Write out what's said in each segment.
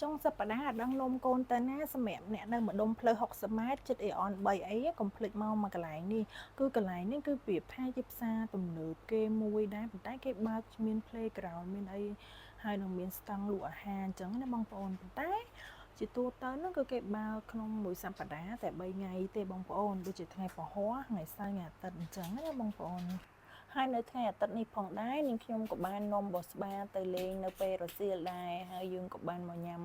trong sập đá đang nôm côn tên áสมัยเนี่ยនៅម្ដុំផ្លូវ60ម៉ែត្រចិត្តអេអន3អីកុំភ្លេចមកកន្លែងនេះគឺកន្លែងនេះគឺប្រៀបថាជាផ្សារទំនើបគេមួយដែរប៉ុន្តែគេបើកមាន playground មានអីហើយនឹងមានស្តង់លក់អាហារអញ្ចឹងណាបងប្អូនប៉ុន្តែជាទូទៅនោះគឺគេបើកក្នុងមួយសប្តាហ៍តែ3ថ្ងៃទេបងប្អូនដូចជាថ្ងៃពហុថ្ងៃសៅរ៍ថ្ងៃអាទិត្យអញ្ចឹងណាបងប្អូនហើយនៅថ្ងៃអាទិត្យនេះផងដែរនាងខ្ញុំក៏បាននាំបោះស្បាទៅលេងនៅពេលរសៀលដែរហើយយើងក៏បានមកញ៉ាំ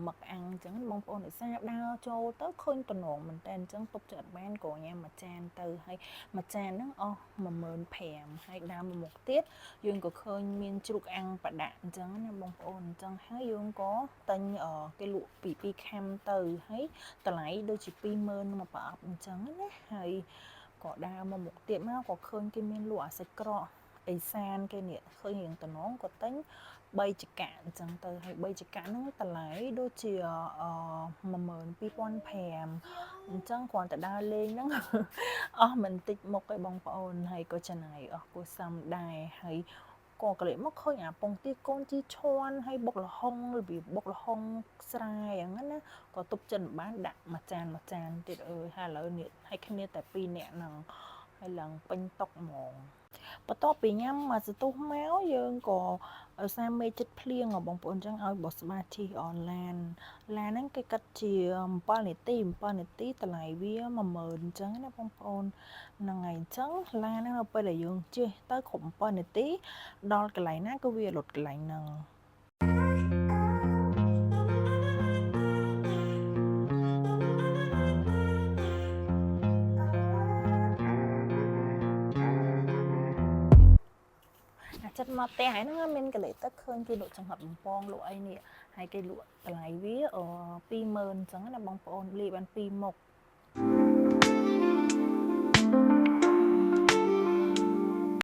មឹកអាំងអញ្ចឹងបងប្អូនឧស្សាហ៍ដើរចូលទៅឃើញតំណងមែនតើអញ្ចឹងទុកចិត្តបានក៏ញ៉ាំមួយចានទៅហើយមួយចានហ្នឹងអស់15000ហើយដើមមុខទៀតយើងក៏ឃើញមានជ្រូកអាំងប្រដាក់អញ្ចឹងណាបងប្អូនអញ្ចឹងហើយយើងក៏ទិញគេលក់ពី2ខាំទៅហើយតម្លៃដូចជា20000មកប្រអប់អញ្ចឹងណាហើយក៏ដើរមកមុខទៀតមកក៏ឃើញគេមានលក់អាសាច់ក្រកអេសានគេនេះឃើញរៀងតំណងក៏ទិញ3ចកាអញ្ចឹងទៅហើយ3ចកាហ្នឹងតម្លៃដូចជា12500អញ្ចឹងគ្រាន់តែដើរលេងហ្នឹងអស់មិនតិចមុខឯបងប្អូនហើយក៏ចំណាយអស់គួរសមដែរហើយក៏កលេចមកឃើញអាពងទាកូនជីឈွန်ហើយបុកល្ហុងរបៀបបុកល្ហុងស្រែអញ្ចឹងណាក៏ទុកចិត្តបានដាក់មួយចានទៀតអើយហើយឥឡូវនេះឲ្យគ្នាតែ2នាក់ហ្នឹងហើយឡើងពេញតុកហ្មងបន្ទាប់ពីញ៉ាំសន្ទុះមកយើងក៏សារមេចិត្តភ្លៀងបងប្អូនចឹងឲ្យបោះស្បាជិះអនឡានហ្នឹងគេគិតជា7នាទីតម្លៃវា10000អញ្ចឹងណាបងប្អូនហ្នឹងហើយអញ្ចឹងឡានហ្នឹងនៅពេលដែលយើងជិះទៅគ្រប់7នាទីដល់កន្លែងណាគឺវាលុតកន្លែងហ្នឹងចិត្តមកផ្ទះហើយហ្នឹងមានកលេសទឹកឃើញគេលក់ចង្ហាត់បំពងលក់អីនេះហើយគេលក់តម្លៃវា20000អញ្ចឹងណាបងប្អូនលាយបាន2មុខ